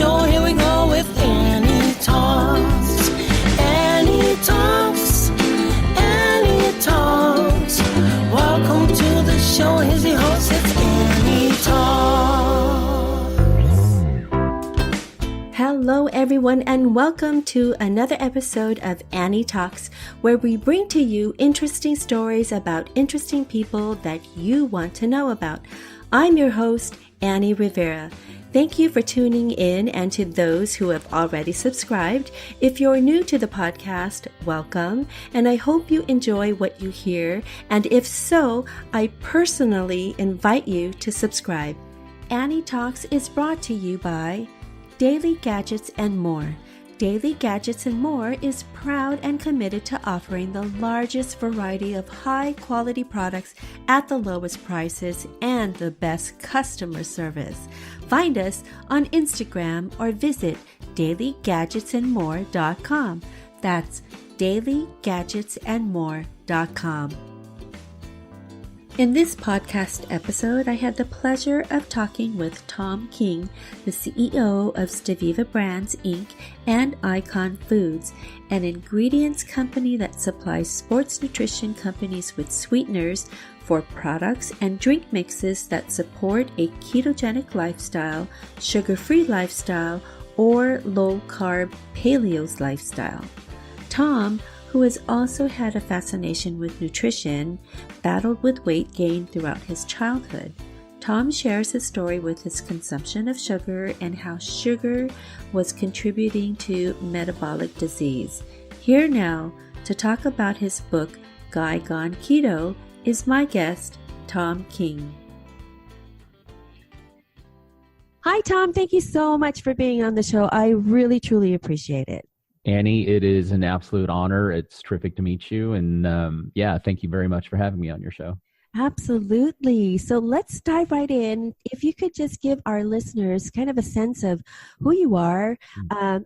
show. Here we go with Annie Talks. Annie Talks. Annie Talks. Welcome to the show. Here's your host. It's Annie Talks. Hello, everyone, and welcome to another episode of Annie Talks, where we bring to you interesting stories about interesting people that you want to know about. I'm your host, Annie Rivera. Thank you for tuning in, and to those who have already subscribed. If you're new to the podcast, welcome, and I hope you enjoy what you hear, and if so, I personally invite you to subscribe. Annie Talks is brought to you by Daily Gadgets and More. Daily Gadgets and More is proud and committed to offering the largest variety of high-quality products at the lowest prices and the best customer service. Find us on Instagram or visit dailygadgetsandmore.com. That's dailygadgetsandmore.com. In this podcast episode, I had the pleasure of talking with Thom King, the CEO of Steviva Brands, Inc. and Icon Foods, an ingredients company that supplies sports nutrition companies with sweeteners for products and drink mixes that support a ketogenic lifestyle, sugar-free lifestyle, or low-carb paleo lifestyle. Thom, who has also had a fascination with nutrition, battled with weight gain throughout his childhood. Thom shares his story with his consumption of sugar and how sugar was contributing to metabolic disease. Here now to talk about his book, GUY GONE KETO, is my guest, Thom King. Hi, Thom. Thank you so much for being on the show. I really, truly appreciate it. Annie, it is an absolute honor. It's terrific to meet you. And thank you very much for having me on your show. Absolutely. So let's dive right in. If you could just give our listeners kind of a sense of who you are,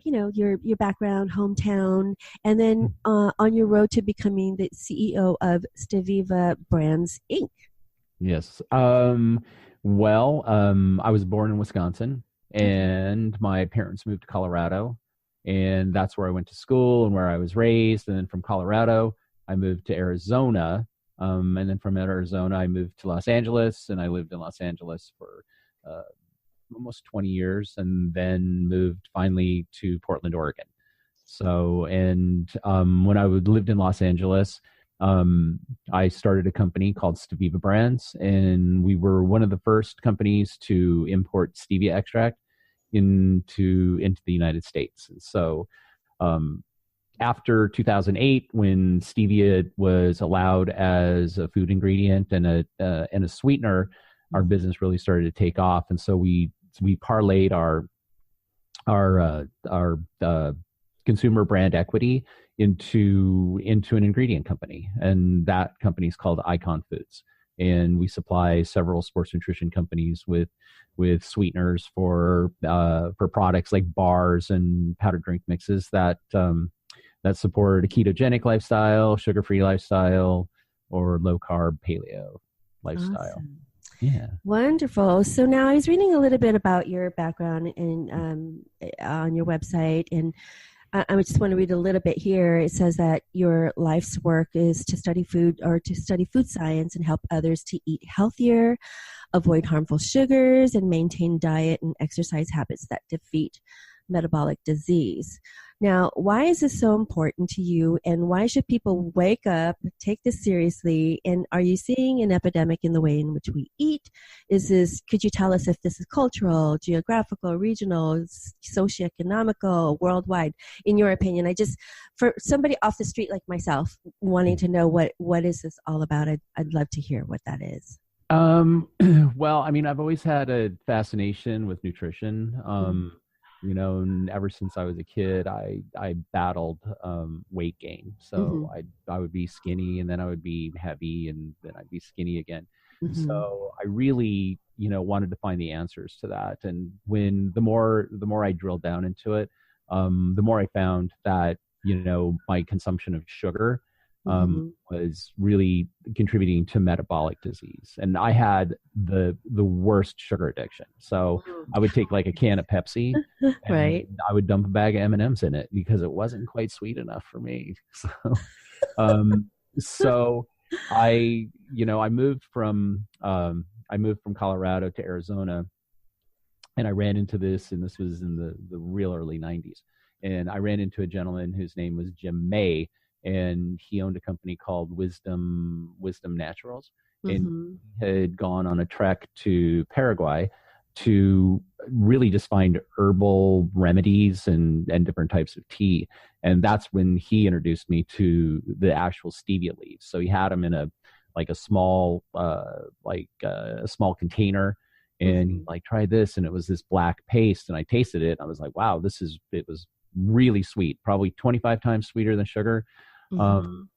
your background, hometown, and then on your road to becoming the CEO of Steviva Brands, Inc. Yes. I was born in Wisconsin, and my parents moved to Colorado. And that's where I went to school and where I was raised. And then from Colorado, I moved to Arizona. And then from Arizona, I moved to Los Angeles. And I lived in Los Angeles for almost 20 years, and then moved finally to Portland, Oregon. So, when I lived in Los Angeles, I started a company called Steviva Brands. And we were one of the first companies to import stevia extract into the United States. So after 2008, when stevia was allowed as a food ingredient and a sweetener, our business really started to take off. And so we parlayed our consumer brand equity into an ingredient company, and that company is called Icon Foods. And we supply several sports nutrition companies with sweeteners for products like bars and powdered drink mixes that support a ketogenic lifestyle, sugar-free lifestyle, or low-carb paleo lifestyle. Awesome. Yeah. Wonderful. So now I was reading a little bit about your background on your website, and I just want to read a little bit here. It says that your life's work is to study food science and help others to eat healthier, avoid harmful sugars, and maintain diet and exercise habits that defeat metabolic disease. Now, why is this so important to you, and why should people wake up, take this seriously, and are you seeing an epidemic in the way in which we eat? Could you tell us if this is cultural, geographical, regional, socioeconomical, worldwide, in your opinion? For somebody off the street like myself, wanting to know what is this all about, I'd love to hear what that is. I've always had a fascination with nutrition. And ever since I was a kid, I battled weight gain. So I would be skinny, and then I would be heavy, and then I'd be skinny again. So I really, wanted to find the answers to that. And the more I drilled down into it, the more I found that, my consumption of sugar was really contributing to metabolic disease. And I had the worst sugar addiction. So I would take like a can of Pepsi and Right. I would dump a bag of M&Ms in it because it wasn't quite sweet enough for me. Um, so I moved from Colorado to Arizona, and I ran into this, and this was in the real early 90s. And I ran into a gentleman whose name was Jim May, and he owned a company called Wisdom Naturals, and he had gone on a trek to Paraguay to really just find herbal remedies and different types of tea. And that's when he introduced me to the actual stevia leaves. So he had them in a small container, and he like, try this, and it was this black paste, and I tasted it. I was like, wow, it was really sweet, probably 25 times sweeter than sugar. And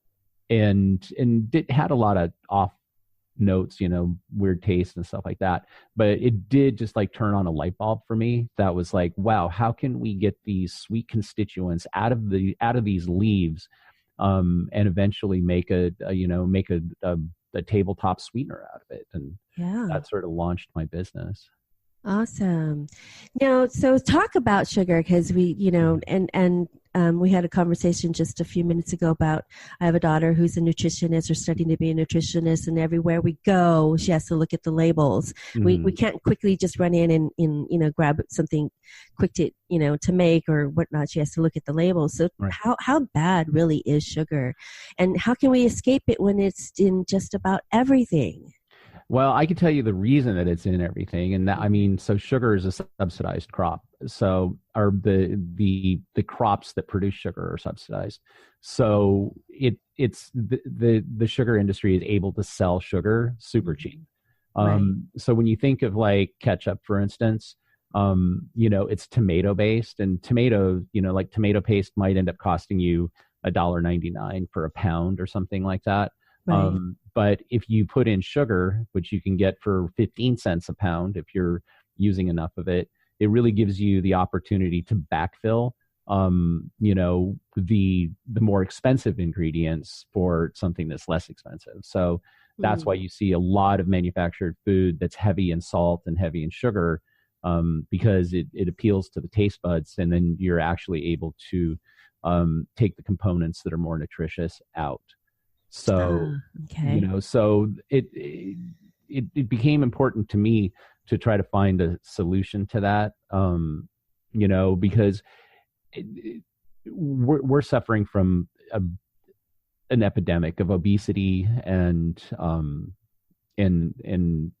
it had a lot of off notes, weird taste and stuff like that. But it did just like turn on a light bulb for me. That was like, wow, how can we get these sweet constituents out of these leaves, and eventually make a tabletop sweetener out of it. And that sort of launched my business. Awesome. Now, so talk about sugar, because we, we had a conversation just a few minutes ago about, I have a daughter who's a nutritionist or studying to be a nutritionist, and everywhere we go, she has to look at the labels. We can't quickly just run in and grab something quick to make or whatnot. She has to look at the labels. So how bad really is sugar, and how can we escape it when it's in just about everything? Well, I can tell you the reason that it's in everything, and so sugar is a subsidized crop. So, the crops that produce sugar are subsidized. So it's the sugar industry is able to sell sugar super cheap. So when you think of like ketchup, for instance, it's tomato based, and tomato paste might end up costing you $1.99 for a pound or something like that. Right. But if you put in sugar, which you can get for 15 cents a pound if you're using enough of it, it really gives you the opportunity to backfill, the more expensive ingredients for something that's less expensive. So that's why you see a lot of manufactured food that's heavy in salt and heavy in sugar, because it appeals to the taste buds, and then you're actually able to take the components that are more nutritious out. So, so it became important to me to try to find a solution to that, because we're suffering from an epidemic of obesity and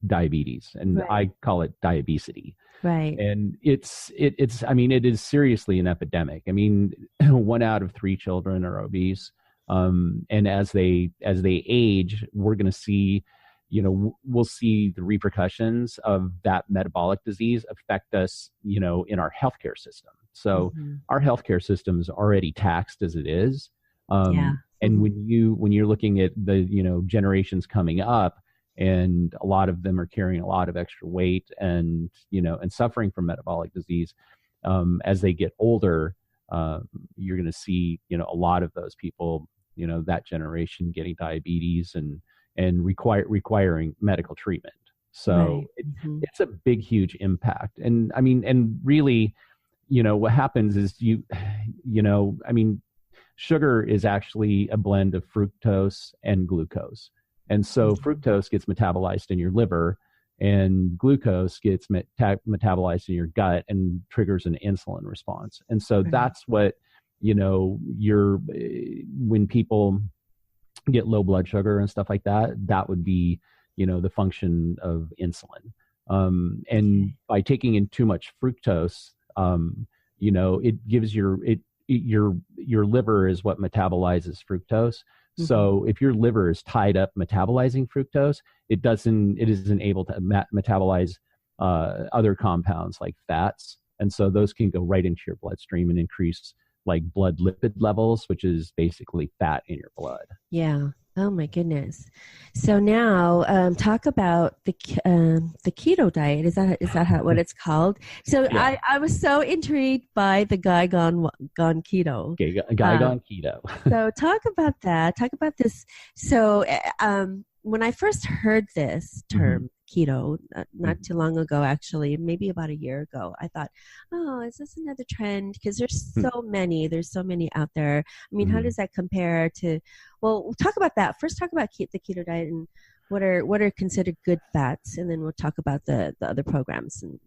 diabetes, and I call it diabesity. Right. And it is seriously an epidemic. 1 out of 3 children are obese. And as they age, we're going to see, we'll see the repercussions of that metabolic disease affect us, in our healthcare system. So our healthcare system is already taxed as it is. And when you're looking at the, generations coming up, and a lot of them are carrying a lot of extra weight and suffering from metabolic disease, as they get older, you're going to see, a lot of those people, that generation getting diabetes and requiring medical treatment. So it's a big, huge impact. And really, what happens is sugar is actually a blend of fructose and glucose. And so fructose gets metabolized in your liver, and glucose gets metabolized in your gut and triggers an insulin response. And so that's what, when people get low blood sugar and stuff like that, that would be, the function of insulin. And by taking in too much fructose, it gives your liver is what metabolizes fructose. So if your liver is tied up metabolizing fructose, it isn't able to metabolize other compounds like fats. And so those can go right into your bloodstream and increase like blood lipid levels, which is basically fat in your blood. Yeah. Oh my goodness. So now, talk about the keto diet. Is that what it's called? So Yeah. I was so intrigued by the gone keto. Okay, guy Um, gone keto. so talk about that. Talk about this. So when I first heard this Mhm, term keto, not mhm, too long ago, actually, maybe about a year ago, I thought, oh, is this another trend? Because mhm, there's so many out there. I mean, how mhm. does that compare to? Well, we'll talk about that first. Talk about the keto diet and what are considered good fats, and then we'll talk about the other programs and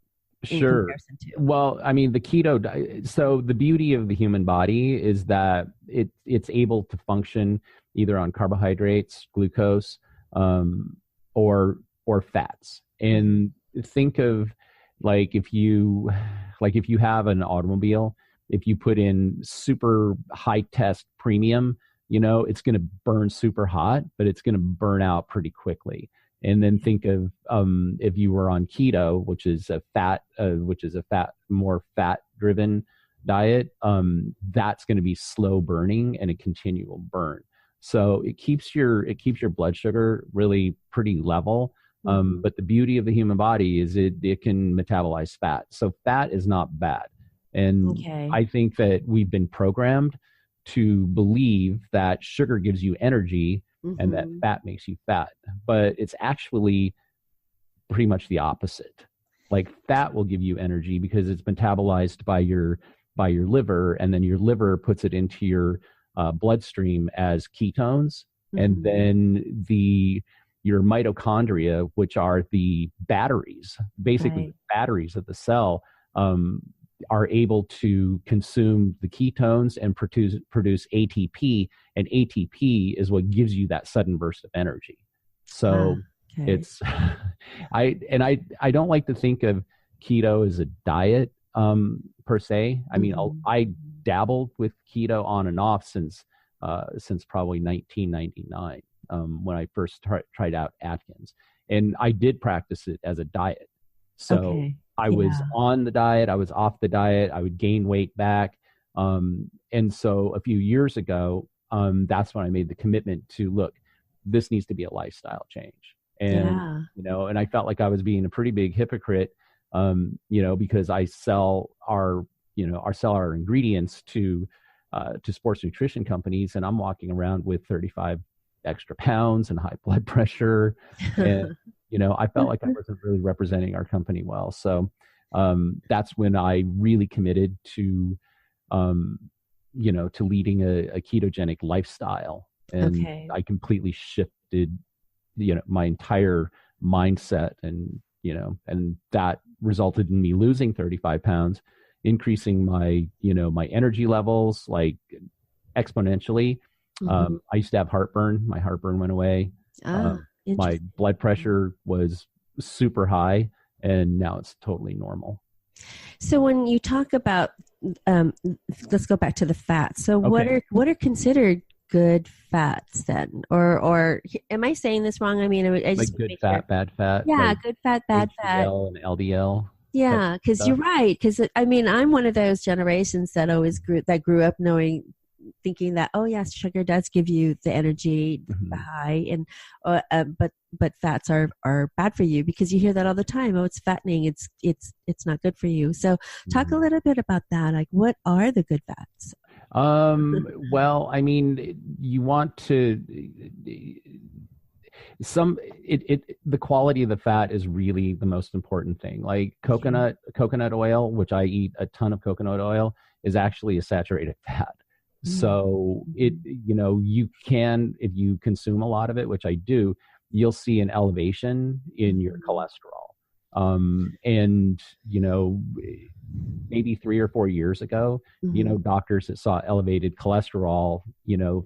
in Sure. comparison to. Well, I mean, the keto diet. So the beauty of the human body is that it's able to function either on carbohydrates, glucose, um, or fats. Mm-hmm. And think of like if you have an automobile, if you put in super high test premium, it's going to burn super hot, but it's going to burn out pretty quickly. And then think of if you were on keto, which is a more fat driven diet, that's going to be slow burning and a continual burn. So it keeps your blood sugar really pretty level. Mm-hmm. But the beauty of the human body is it can metabolize fat. So fat is not bad. And Okay. I think that we've been programmed to believe that sugar gives you energy and that Mm-hmm. fat makes you fat. But it's actually pretty much the opposite. Like fat will give you energy because it's metabolized by your liver, and then your liver puts it into your bloodstream as ketones, and Mm-hmm. then your mitochondria, which are the batteries, basically the Right. batteries of the cell, um, are able to consume the ketones and produce ATP, and ATP is what gives you that sudden burst of energy. Ah, So okay. it's I don't like to think of keto as a diet per se. I mean, Mm-hmm. I dabbled with keto on and off since probably 1999 when I first tried out Atkins, and I did practice it as a diet. So Okay. I was Yeah. on the diet, I was off the diet, I would gain weight back, and so a few years ago, that's when I made the commitment to look. This needs to be a lifestyle change, and Yeah. and I felt like I was being a pretty big hypocrite, because I sell our ingredients to sports nutrition companies, and I'm walking around with 35 extra pounds and high blood pressure, and I felt like I wasn't really representing our company well. So that's when I really committed um, to leading a ketogenic lifestyle, and Okay. I completely shifted my entire mindset, and that resulted in me losing 35 pounds, increasing my energy levels like exponentially. Mm-hmm. I used to have heartburn. My heartburn went away. Ah, My interesting. blood pressure was super high, and now it's totally normal. So when you talk about, um, let's go back to the fats. So Okay. what are considered good fats then, or am I saying this wrong? I mean, I just Like want to good make sure. fat, bad fat, Yeah, like good fat, bad fat. HDL and LDL type Yeah, because you're stuff. right. Because I mean, I'm one of those generations that grew up knowing, thinking that, oh yes, sugar does give you the energy, the Mhm. high, and but fats are bad for you because you hear that all the time. Oh, it's fattening. It's not good for you. So talk a Mhm. little bit about that. Like, what are the good fats? Well, I mean, you want to the quality of the fat is really the most important thing. Like Okay. coconut oil, which I eat a ton of coconut oil, is actually a saturated fat. So Mm-hmm. you can, if you consume a lot of it, which I do, you'll see an elevation in your Mm-hmm. cholesterol. And maybe 3 or 4 years ago, Mm-hmm. doctors that saw elevated cholesterol,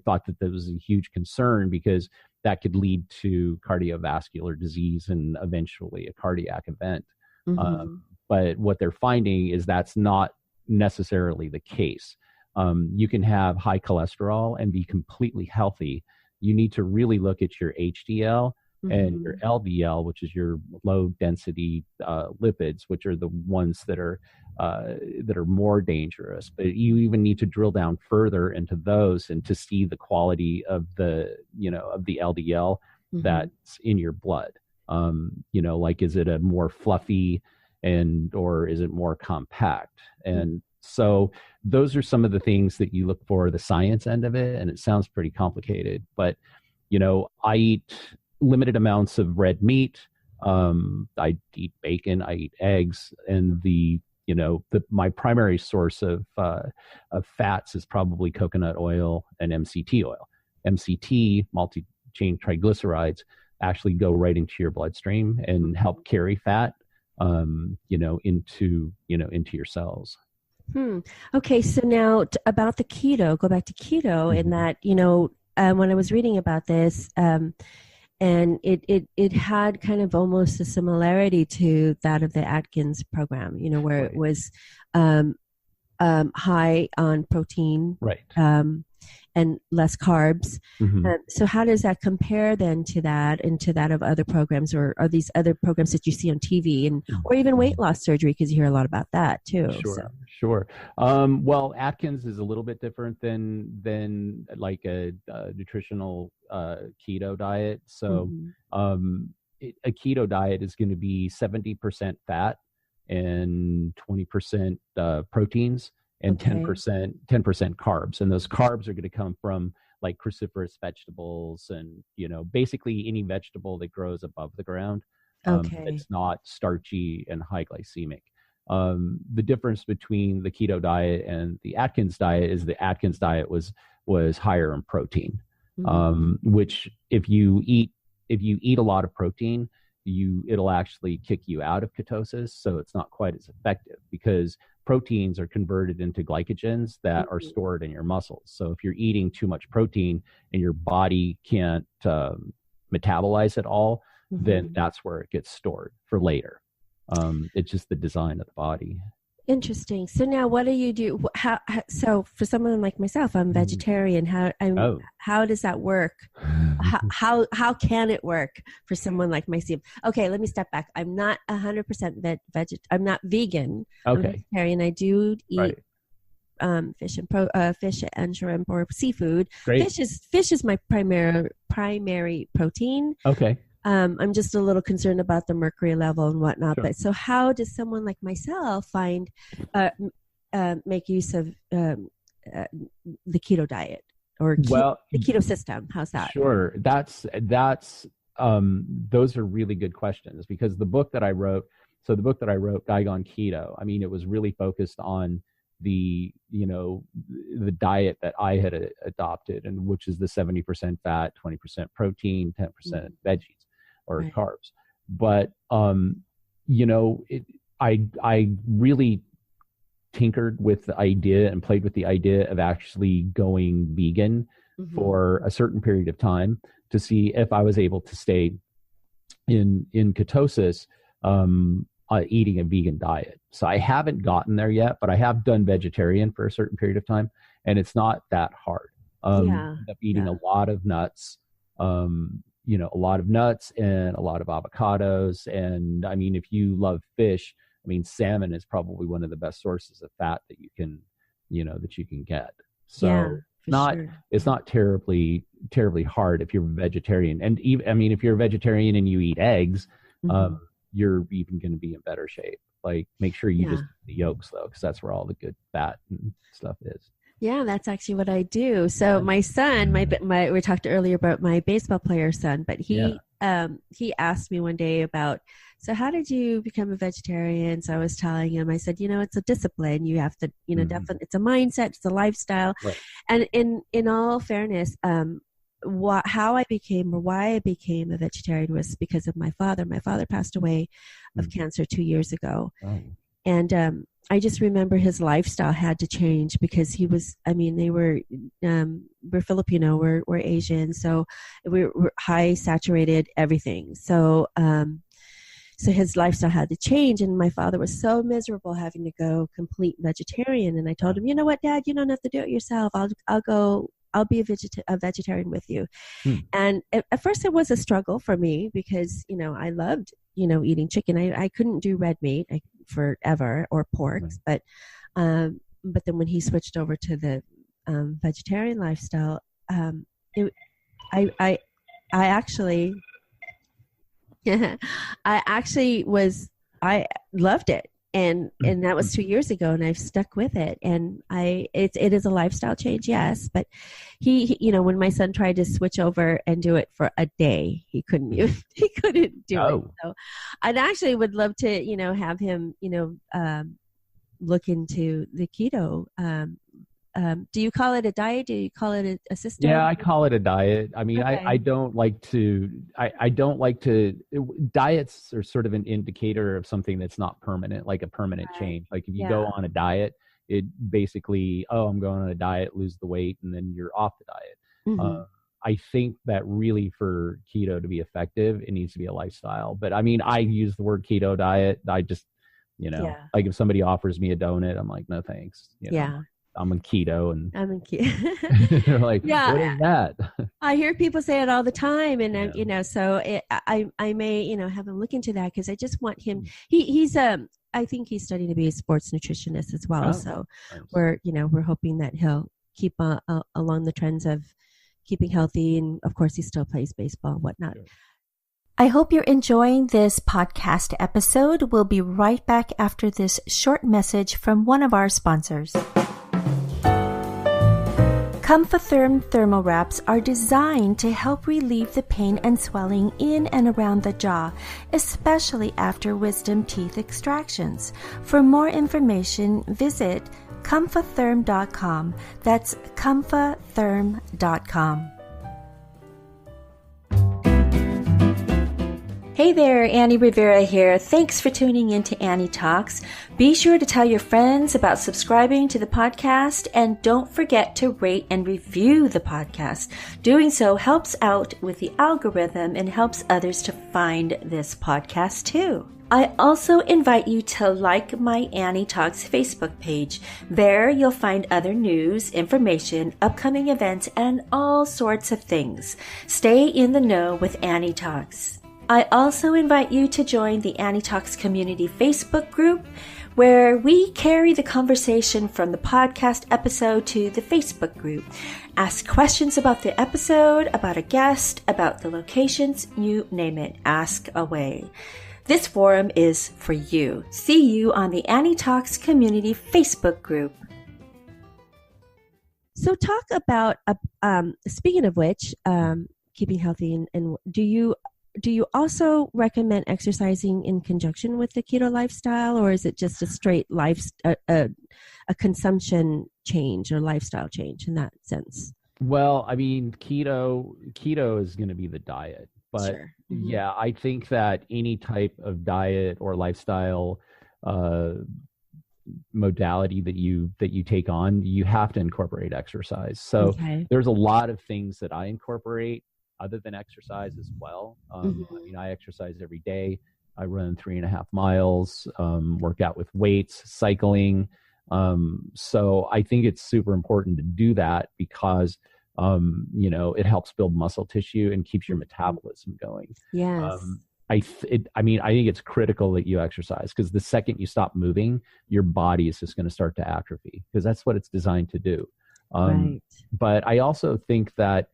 thought that there was a huge concern because that could lead to cardiovascular disease and eventually a cardiac event. Um, Mm-hmm. but what they're finding is that's not necessarily the case. You can have high cholesterol and be completely healthy. You need to really look at your HDL and your LDL, which is your low density lipids, which are the ones that are more dangerous. But you even need to drill down further into those and to see the quality of the LDL that's in your blood. Like, is it a more fluffy or is it more compact? And so those are some of the things that you look for, the science end of it. And it sounds pretty complicated, but I eat limited amounts of red meat. I eat bacon, I eat eggs, and my primary source of fats is probably coconut oil and MCT oil. MCT, multi-chain triglycerides, actually go right into your bloodstream and help carry fat, into your cells. Okay, so now about the keto, go back to keto, in that when I was reading about this, and it had kind of almost a similarity to that of the Atkins program, where it was high on protein, right, and less carbs. So how does that compare then to that and to that of other programs, or these other programs that you see on TV, or even weight loss surgery, because you hear a lot about that too? Sure. Well, Atkins is a little bit different than like a nutritional keto diet. So a keto diet is going to be 70% fat and 20% proteins, and 10% carbs. And those carbs are going to come from like cruciferous vegetables and, basically any vegetable that grows above the ground. It's not starchy and high glycemic. The difference between the keto diet and the Atkins diet is the Atkins diet was higher in protein, which if you eat a lot of protein, it'll actually kick you out of ketosis. So it's not quite as effective, because proteins are converted into glycogens that are stored in your muscles. So if you're eating too much protein and your body can't metabolize it all, then that's where it gets stored for later. It's just the design of the body. Interesting. So now, what do you do? So for someone like myself, I'm vegetarian. How does that work? How can it work for someone like myself? Okay, let me step back. I'm not 100% I'm not vegan. Okay. I'm vegetarian. I do eat fish and shrimp or seafood. Great. Fish is my primary protein. Okay. I'm just a little concerned about the mercury level and whatnot. Sure. But so how does someone like myself make use of the keto diet or the keto system? How's that? Sure. Those are really good questions, because the book that I wrote, GUY GONE KETO, I mean, it was really focused on the diet that I had adopted, and which is the 70% fat, 20% protein, 10% veggies or carbs. But I really tinkered with the idea and played with the idea of actually going vegan for a certain period of time to see if I was able to stay in ketosis, eating a vegan diet. So I haven't gotten there yet, but I have done vegetarian for a certain period of time, and it's not that hard. End up eating a lot of nuts, a lot of nuts and a lot of avocados. And I mean, if you love fish, I mean, salmon is probably one of the best sources of fat that you can get. So it's not terribly hard if you're vegetarian. And even, I mean, if you're a vegetarian and you eat eggs, you're even going to be in better shape. Like, make sure you just eat the yolks though, because that's where all the good fat and stuff is. Yeah, that's actually what I do. So my son, we talked earlier about my baseball player son, but he asked me one day about, so how did you become a vegetarian? So I was telling him, I said, it's a discipline. You have to, definitely, it's a mindset, it's a lifestyle. Right. And in all fairness, why I became a vegetarian was because of my father. My father passed away of cancer 2 years ago. Oh. And I just remember his lifestyle had to change, because he was, we're Filipino, we're Asian, so we're high saturated everything. So his lifestyle had to change, and my father was so miserable having to go complete vegetarian. And I told him, you know what, Dad, you don't have to do it yourself. I'll go I'll be a vegetarian with you. And at first it was a struggle for me because, I loved, eating chicken. I couldn't do red meat forever or pork, but then when he switched over to the vegetarian lifestyle, I actually I loved it. And that was 2 years ago, and I've stuck with it. And it is a lifestyle change, yes. But he when my son tried to switch over and do it for a day, he couldn't do it. So I'd actually would love to, have him, look into the keto. Do you call it a diet? Do you call it a system? Yeah, I call it a diet. I mean, okay. I don't like to, diets are sort of an indicator of something that's not permanent, like a permanent change. Like if you go on a diet, it basically, I'm going on a diet, lose the weight, and then you're off the diet. I think that really for keto to be effective, it needs to be a lifestyle. But I mean, I use the word keto diet. I just, like if somebody offers me a donut, I'm like, no, thanks. I'm in keto, and I'm in keto. they're like, what is that? I hear people say it all the time, and so I may have him look into that because I just want him. He's I think he's studying to be a sports nutritionist as well. So nice. We're hoping that he'll keep along the trends of keeping healthy, and of course he still plays baseball and whatnot. Sure. I hope you're enjoying this podcast episode. We'll be right back after this short message from one of our sponsors. Comfotherm Thermal Wraps are designed to help relieve the pain and swelling in and around the jaw, especially after wisdom teeth extractions. For more information, visit comfotherm.com. That's comfotherm.com. Hey there, Annie Rivera here. Thanks for tuning in to Annie Talks. Be sure to tell your friends about subscribing to the podcast, and don't forget to rate and review the podcast. Doing so helps out with the algorithm and helps others to find this podcast too. I also invite you to like my Annie Talks Facebook page. There you'll find other news, information, upcoming events, and all sorts of things. Stay in the know with Annie Talks. I also invite you to join the Annie Talks Community Facebook group, where we carry the conversation from the podcast episode to the Facebook group. Ask questions about the episode, about a guest, about the locations, you name it. Ask away. This forum is for you. See you on the Annie Talks Community Facebook group. So talk about, speaking of which, keeping healthy, and do you also recommend exercising in conjunction with the keto lifestyle, or is it just a straight a consumption change or lifestyle change in that sense? Well, I mean, keto is going to be the diet, but sure. Yeah, I think that any type of diet or lifestyle modality that you take on, you have to incorporate exercise. So there's a lot of things that I incorporate other than exercise as well. I mean, I exercise every day. I run 3.5 miles, work out with weights, cycling. So I think it's super important to do that because, it helps build muscle tissue and keeps your metabolism going. Yes. I think it's critical that you exercise, because the second you stop moving, your body is just going to start to atrophy, because that's what it's designed to do. Right. But I also think that,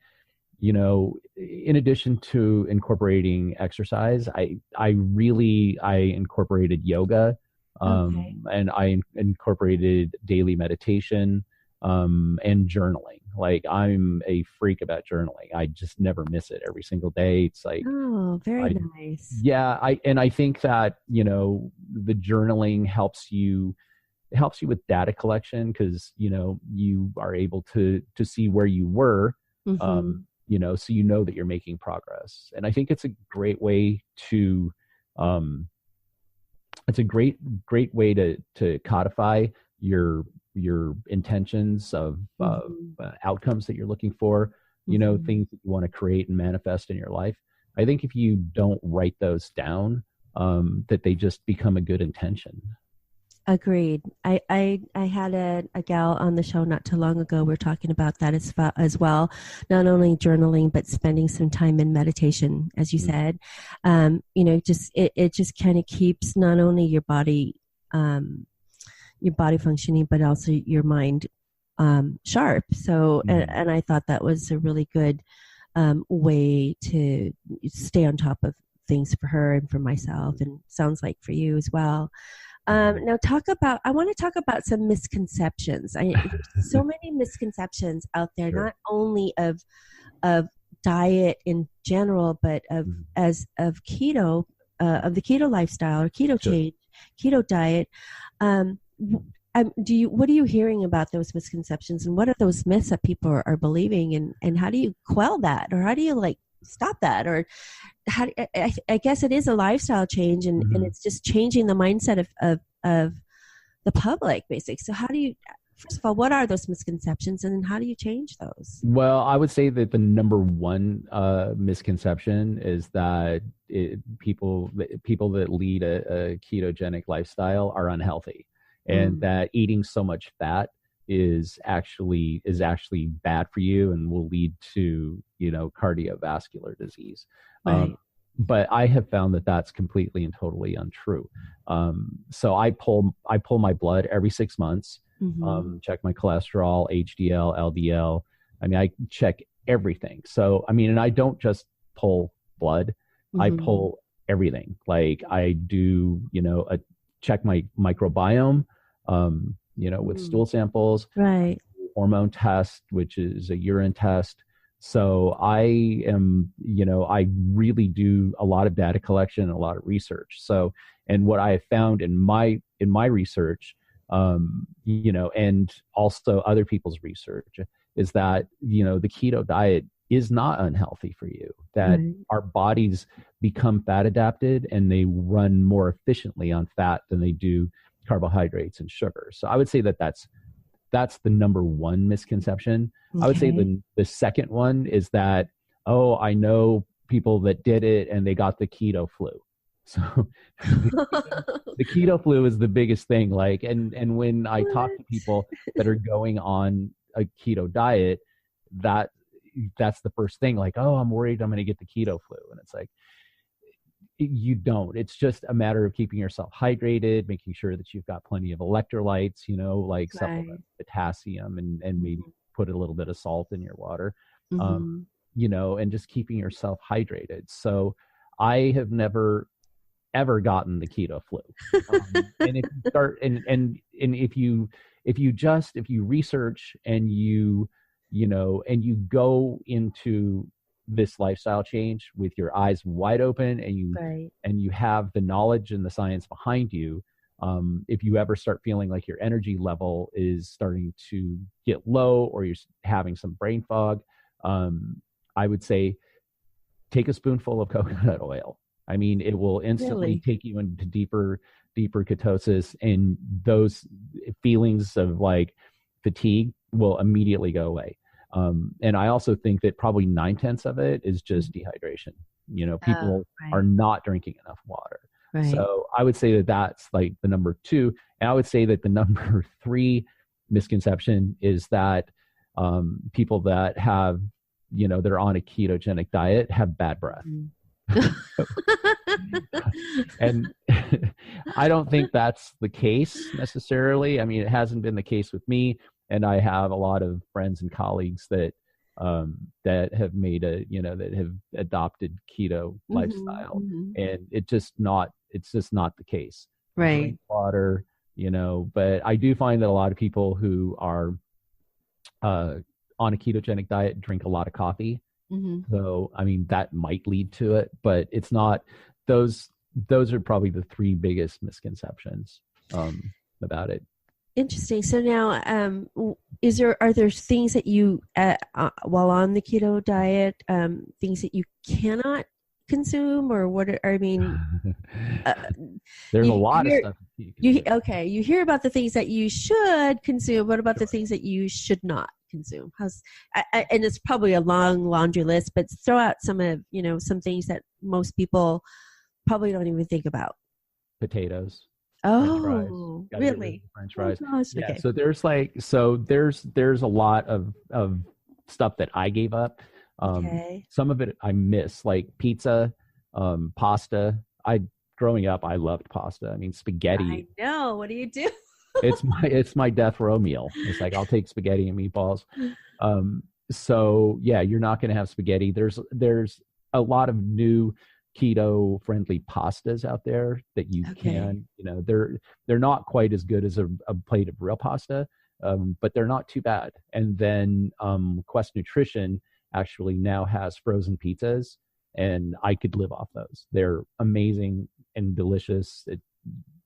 in addition to incorporating exercise, I incorporated yoga, and I incorporated daily meditation, and journaling. Like, I'm a freak about journaling. I just never miss it. Every single day. It's like, oh, very nice. Yeah. I think that, the journaling helps you with data collection, because, you are able to see where you were, so that you're making progress. And I think it's a great way to, to codify your intentions of outcomes that you're looking for, things that you want to create and manifest in your life. I think if you don't write those down, that they just become a good intention. Agreed. I had a gal on the show not too long ago. We're talking about that as well. Not only journaling, but spending some time in meditation, as you said. Just it just kind of keeps not only your body functioning, but also your mind sharp. So, and I thought that was a really good way to stay on top of things for her and for myself, and sounds like for you as well. Now I want to talk about some misconceptions. There's so many misconceptions out there, Sure. not only of diet in general, but of keto, of the keto lifestyle or keto Sure. change, keto diet. What are you hearing about those misconceptions, and what are those myths that people are believing, and how do you quell that, or how do you stop that, or I guess it is a lifestyle change, and it's just changing the mindset of the public, basically. So how do you, first of all, what are those misconceptions, and how do you change those? Well, I would say that the number one misconception is that people that lead a ketogenic lifestyle are unhealthy, and that eating so much fat is actually bad for you and will lead to cardiovascular disease. Right. But I have found that that's completely and totally untrue. So I pull my blood every 6 months, check my cholesterol, HDL, LDL. I mean, I check everything. So, I mean, and I don't just pull blood, I pull everything. Like I do, check my microbiome, with stool samples, Right. hormone test, which is a urine test. So I really do a lot of data collection and a lot of research. So, and what I have found in my research, and also other people's research, is that, the keto diet is not unhealthy for you, that our bodies become fat adapted and they run more efficiently on fat than they do carbohydrates and sugar. So I would say that that's the number one misconception. I would say the second one is that, I know people that did it and they got the keto flu. So the keto flu is the biggest thing. Like, and when I talk to people that are going on a keto diet, that's the first thing. Like, I'm worried I'm going to get the keto flu. And it's like, you don't. It's just a matter of keeping yourself hydrated, making sure that you've got plenty of electrolytes, supplement potassium, and maybe put a little bit of salt in your water, and just keeping yourself hydrated. So I have never ever gotten the keto flu. And if you start and if you research and you go into this lifestyle change with your eyes wide open, and you have the knowledge and the science behind you, if you ever start feeling like your energy level is starting to get low, or you're having some brain fog, I would say take a spoonful of coconut oil. I mean, it will instantly take you into deeper ketosis, and those feelings of like fatigue will immediately go away. And I also think that probably 9/10 of it is just dehydration. People are not drinking enough water. Right. So I would say that that's like the number two. And I would say that the number three misconception is that people that have, that are on a ketogenic diet have bad breath. And I don't think that's the case necessarily. I mean, it hasn't been the case with me. And I have a lot of friends and colleagues that have made that have adopted keto lifestyle, and it's just not the case. Right. Drink water, but I do find that a lot of people who are on a ketogenic diet drink a lot of coffee. So, I mean, that might lead to it, but it's not. Those are probably the three biggest misconceptions about it. Interesting. So now, are there things that you, while on the keto diet, things that you cannot consume, or what? There's a lot of stuff. You hear about the things that you should consume. What about the things that you should not consume? And it's probably a long laundry list, but throw out some of some things that most people probably don't even think about. Potatoes. French fries. Oh, Gotta get rid of really? the French Oh fries. gosh. Yeah. Okay. So there's a lot of stuff that I gave up. Okay. Some of it I miss, like pizza, pasta. Growing up, I loved pasta. I mean, I spaghetti. know. What do you do? It's my death row meal. It's like I'll take spaghetti and meatballs. So yeah, you're not going to have spaghetti. There's a lot of new keto friendly pastas out there that you Okay. they're not quite as good as a plate of real pasta, but they're not too bad. And then Quest Nutrition actually now has frozen pizzas, and I could live off those. They're amazing and delicious. It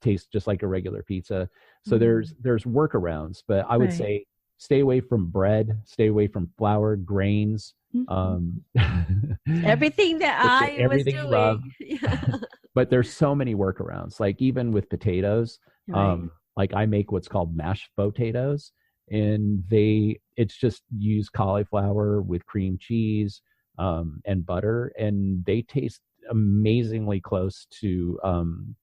tastes just like a regular pizza. So there's workarounds, but I would Right. say stay away from bread, stay away from flour, grains, um, Everything that I was everything you love. doing. Yeah. But there's so many workarounds. Like even with potatoes, Right. like I make what's called mashed potatoes, and it's just use cauliflower with cream cheese and butter, and they taste amazingly close to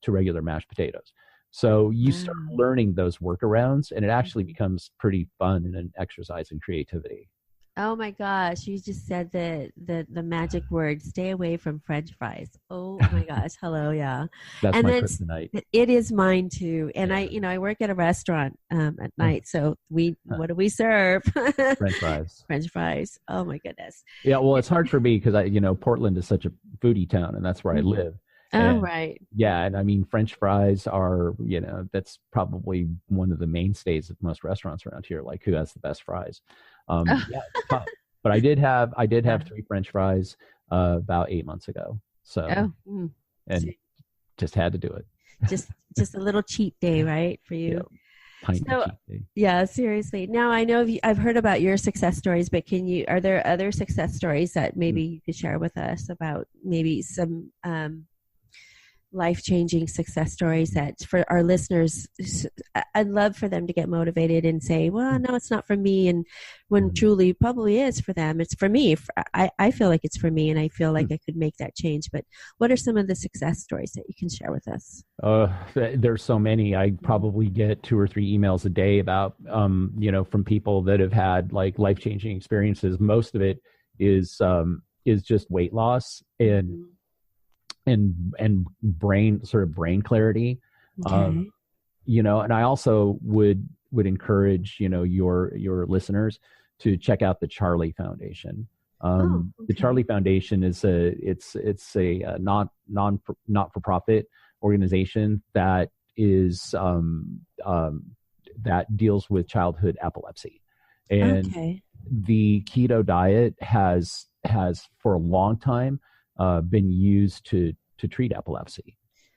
regular mashed potatoes. So you start Wow. learning those workarounds, and it actually becomes pretty fun and an exercise in creativity. Oh my gosh, you just said the magic word, stay away from French fries. Oh my gosh, hello, yeah. That's And my then kryptonite. it is mine too. And Yeah. I work at a restaurant at night, so what do we serve? French fries. French fries. Oh my goodness. Yeah, well, it's hard for me because Portland is such a foodie town, and that's where I live. Oh, And right. yeah, and I mean, French fries are, that's probably one of the mainstays of most restaurants around here. Like, who has the best fries? Yeah, it's tough. But I did have Yeah. 3 French fries about 8 months ago. So, Oh, and just had to do it. just a little cheat day, right, for Yeah, you? tiny So, cheat day. yeah, seriously. Now I know I've heard about your success stories, but are there other success stories that maybe you could share with us about maybe some life-changing success stories that for our listeners, I'd love for them to get motivated and say, well, no, it's not for me. And when truly probably is for them, it's for me. I feel like it's for me, and I feel like I could make that change. But what are some of the success stories that you can share with us? There's so many. I probably get 2 or 3 emails a day about, from people that have had like life-changing experiences. Most of it is just weight loss and brain clarity. Okay. And I also would encourage, your listeners to check out the Charlie Foundation. The Charlie Foundation is a not-for-profit organization that is that deals with childhood epilepsy. And the keto diet has for a long time been used to treat epilepsy.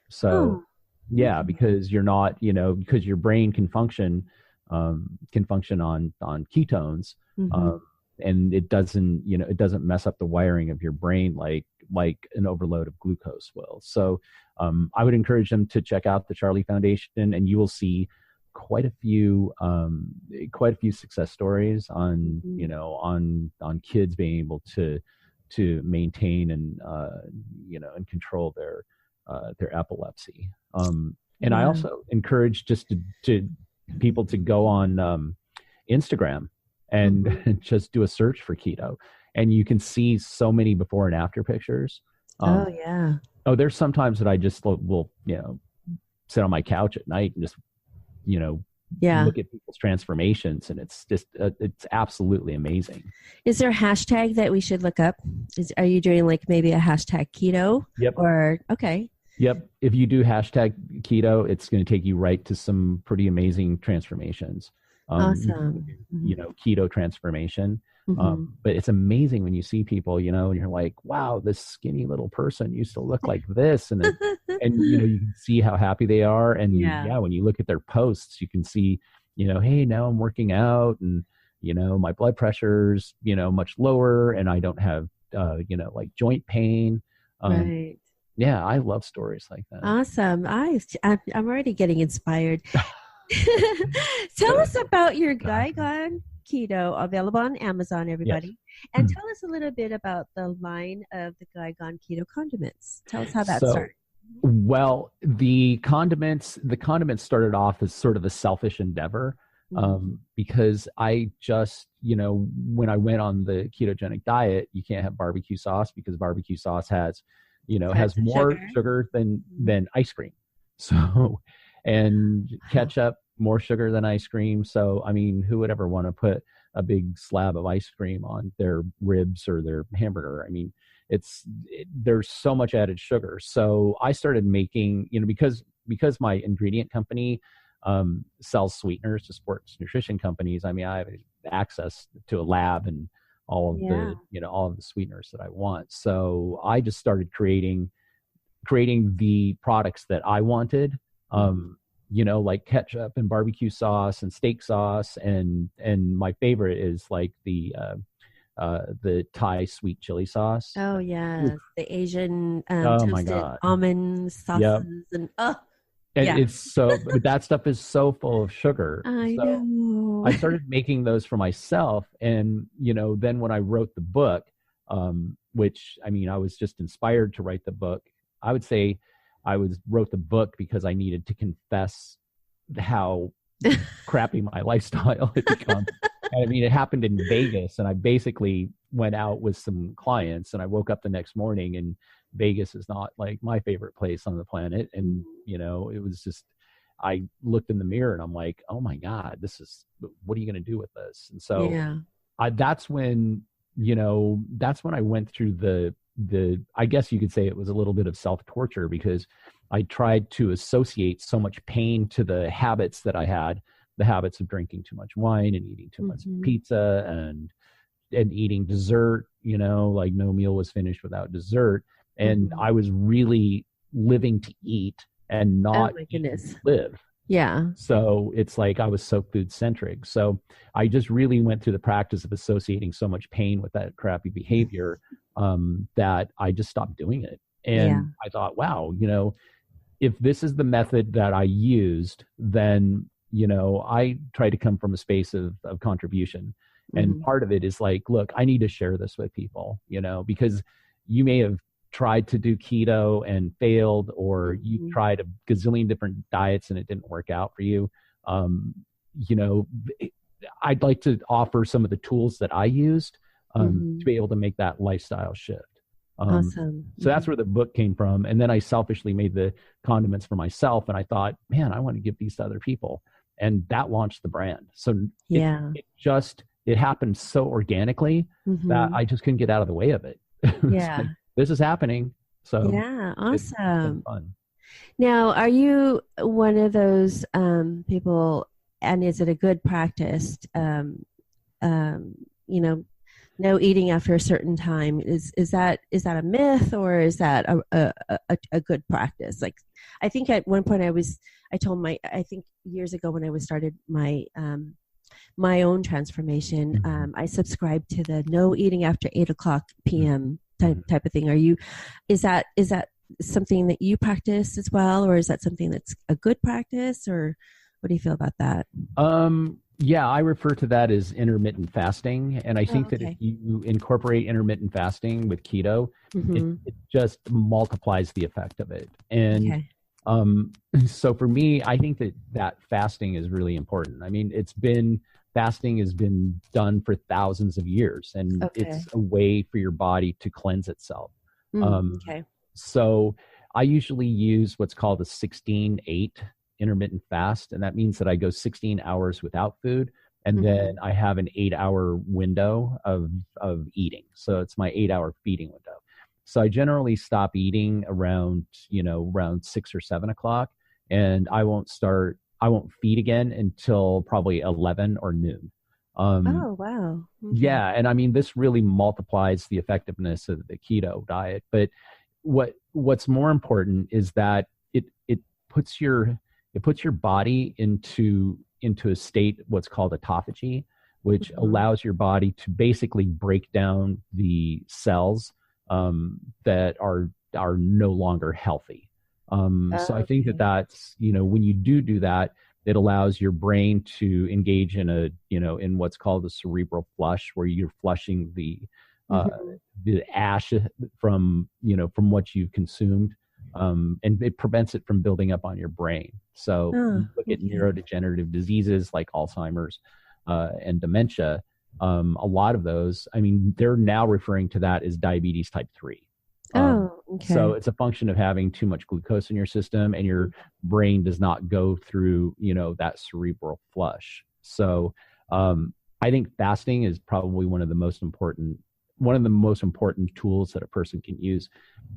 So yeah, because you're not, because your brain can function on ketones, and it doesn't mess up the wiring of your brain like an overload of glucose will. So I would encourage them to check out the Charlie Foundation, and you will see quite a few success stories on on kids being able to maintain and and control their epilepsy. And I also encourage just to people to go on Instagram and just do a search for keto, and you can see so many before and after pictures. There's sometimes that I just will sit on my couch at night and just look at people's transformations, and it's just it's absolutely amazing. Is there a hashtag that we should look up? Are you doing like maybe a hashtag keto? Yep. Or Yep. If you do hashtag keto, it's going to take you right to some pretty amazing transformations. Awesome. Keto transformation. But it's amazing when you see people, and you're like, wow, this skinny little person used to look like this. And you can see how happy they are. And when you look at their posts, you can see, hey, now I'm working out, and, my blood pressure's, much lower, and I don't have, like joint pain. Right. Yeah, I love stories like that. Awesome. I'm already getting inspired. Tell us about your GUY GONE Keto, available on Amazon, everybody. Yes. And tell us a little bit about the line of the GUY GONE Keto condiments. Tell us how that started. Well, the condiments started off as sort of a selfish endeavor, because I just, when I went on the ketogenic diet, you can't have barbecue sauce because barbecue sauce has, has Types of more sugar than ice cream. So, and ketchup, more sugar than ice cream. So, I mean, who would ever want to put a big slab of ice cream on their ribs or their hamburger? I mean, there's so much added sugar. So I started making, because my ingredient company sells sweeteners to sports nutrition companies. I mean, I have access to a lab and all of all of the sweeteners that I want. So I just started creating the products that I wanted, like ketchup and barbecue sauce and steak sauce. And my favorite is like the Thai sweet chili sauce. Oh yeah, the Asian Oh my toasted God. almond sauces and it's so, but that stuff is so full of sugar. I So know. I started making those for myself, and then when I wrote the book, which I mean, I was just inspired to write the book. I would say wrote the book because I needed to confess how crappy my lifestyle had become. I mean, it happened in Vegas, and I basically went out with some clients, and I woke up the next morning, and Vegas is not like my favorite place on the planet. And, it was just, I looked in the mirror and I'm like, oh my God, what are you going to do with this? And so that's when I went through the, I guess you could say it was a little bit of self-torture, because I tried to associate so much pain to the habits that I had, the habits of drinking too much wine and eating too much pizza and eating dessert, like no meal was finished without dessert. And I was really living to eat and not live. Yeah. So it's like I was so food centric. So I just really went through the practice of associating so much pain with that crappy behavior that I just stopped doing it. And I thought, wow, if this is the method that I used, then, I try to come from a space of contribution. And part of it is like, look, I need to share this with people, because you may have tried to do keto and failed, or you tried a gazillion different diets and it didn't work out for you. I'd like to offer some of the tools that I used to be able to make that lifestyle shift. Awesome. So that's where the book came from. And then I selfishly made the condiments for myself. And I thought, man, I want to give these to other people. And that launched the brand. So it happened so organically that I just couldn't get out of the way of it. Yeah. Like, this is happening. So yeah, awesome. It's fun. Now, are you one of those people, and is it a good practice, no eating after a certain time? Is that a myth, or is that a good practice? Like, I think at one point I think years ago when I started my my own transformation, I subscribed to the no eating after 8:00 p.m. type of thing. Is that something that you practice as well, or is that something that's a good practice, or what do you feel about that? Yeah, I refer to that as intermittent fasting. And I think that if you incorporate intermittent fasting with keto, it just multiplies the effect of it. And so for me, I think that fasting is really important. I mean, fasting has been done for thousands of years, and it's a way for your body to cleanse itself. So I usually use what's called a 16-8 intermittent fast. And that means that I go 16 hours without food. And then I have an 8-hour window of eating. So it's my 8-hour feeding window. So I generally stop eating around 6 or 7 o'clock, and I won't feed again until probably 11 or noon. Oh, wow. Yeah. And I mean, this really multiplies the effectiveness of the keto diet. But what's more important is that it puts your body into a state, what's called autophagy, which allows your body to basically break down the cells that are no longer healthy. So I think that's, when you do that, it allows your brain to engage in in what's called a cerebral flush, where you're flushing the ash from what you've consumed and it prevents it from building up on your brain. So you look at neurodegenerative diseases like Alzheimer's and dementia. A lot of those, I mean, they're now referring to that as diabetes type 3. So it's a function of having too much glucose in your system, and your brain does not go through, that cerebral flush. So I think fasting is probably one of the most important tools that a person can use.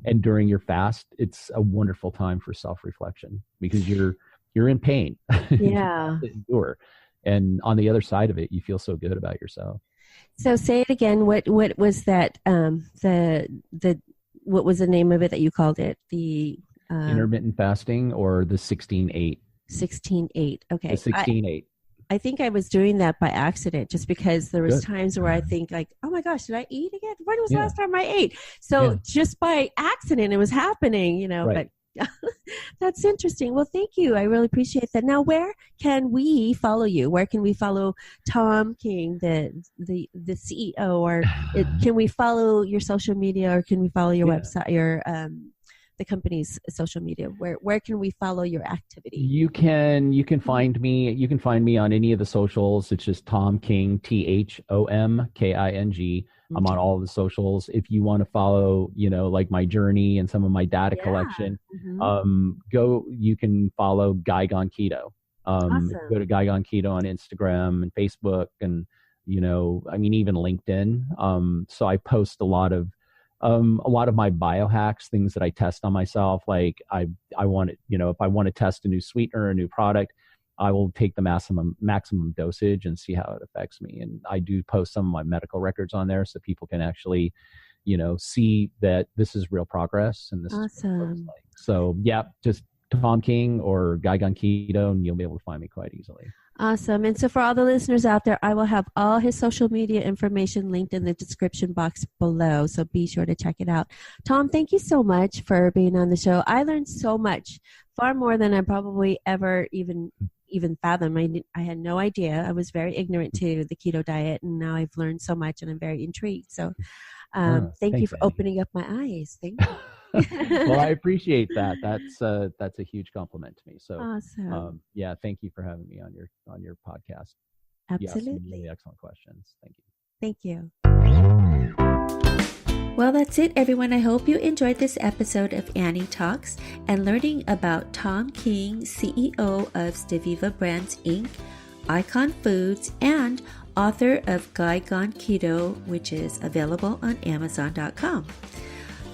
And during your fast, it's a wonderful time for self-reflection, because you're in pain. Yeah. Endure. And on the other side of it, you feel so good about yourself. So say it again. What was that? What was the name of it that you called it? The intermittent fasting, or the 16-8. 16-8. Okay. The 16-8. I think I was doing that by accident, just because there was times where I think like, oh my gosh, did I eat again? When was the last time I ate? So just by accident, it was happening, Right. But that's interesting. Well, thank you. I really appreciate that. Now, where can we follow you? Where can we follow Thom King, the CEO, or can we follow your social media, or can we follow your website, your the company's social media? Where can we follow your activity? You can find me on any of the socials. It's just Thom King, THOMKING. I'm on all of the socials. If you want to follow, like my journey and some of my data collection, you can follow GUY GONE KETO. Awesome. Go to GUY GONE KETO on Instagram and Facebook, and even LinkedIn. So I post a lot of my biohacks, things that I test on myself. Like I want it, if I want to test a new sweetener, a new product, I will take the maximum dosage and see how it affects me. And I do post some of my medical records on there, so people can actually, see that this is real progress, and this is what it looks like. So just Thom King or GUY GONE KETO, and you'll be able to find me quite easily. Awesome. And so for all the listeners out there, I will have all his social media information linked in the description box below. So be sure to check it out. Thom, thank you so much for being on the show. I learned so much, far more than I probably ever even fathom. I had no idea. I was very ignorant to the keto diet, and now I've learned so much, and I'm very intrigued. So thank you for opening up my eyes. Thank you. Well, I appreciate that. That's a huge compliment to me. So awesome. Thank you for having me on your podcast. Absolutely. Some really excellent questions. Thank you. Thank you. Well, that's it, everyone. I hope you enjoyed this episode of Annie Talks and learning about Thom King, CEO of Steviva Brands, Inc., Icon Foods, and author of GUY GONE KETO, which is available on Amazon.com.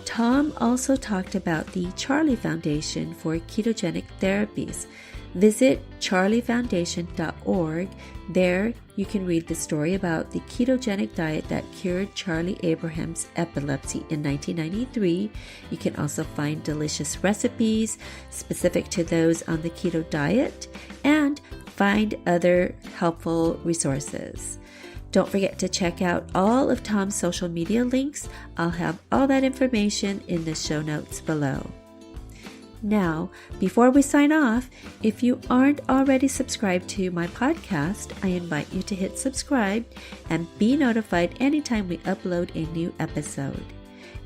Thom also talked about the Charlie Foundation for Ketogenic Therapies. Visit charliefoundation.org. There you can read the story about the ketogenic diet that cured Charlie Abraham's epilepsy in 1993. You can also find delicious recipes specific to those on the keto diet and find other helpful resources. Don't forget to check out all of Thom's social media links. I'll have all that information in the show notes below. Now, before we sign off, if you aren't already subscribed to my podcast, I invite you to hit subscribe and be notified anytime we upload a new episode.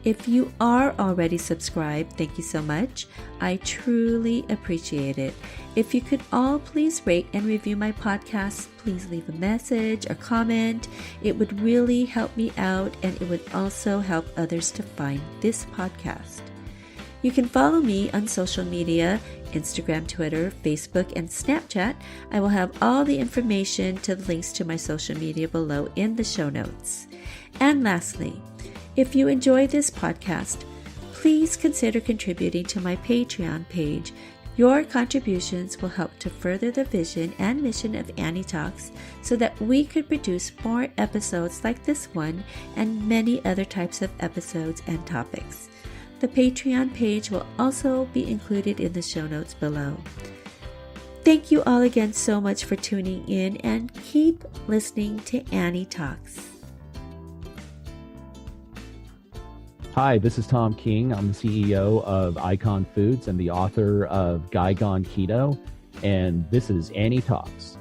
If you are already subscribed, thank you so much. I truly appreciate it. If you could all please rate and review my podcast, please leave a message or comment. It would really help me out, and it would also help others to find this podcast. You can follow me on social media, Instagram, Twitter, Facebook, and Snapchat. I will have all the information to the links to my social media below in the show notes. And lastly, if you enjoy this podcast, please consider contributing to my Patreon page. Your contributions will help to further the vision and mission of Annie Talks so that we could produce more episodes like this one and many other types of episodes and topics. The Patreon page will also be included in the show notes below. Thank you all again so much for tuning in, and keep listening to Annie Talks. Hi, this is Thom King. I'm the CEO of Icon Foods and the author of GUY GONE KETO, and this is Annie Talks.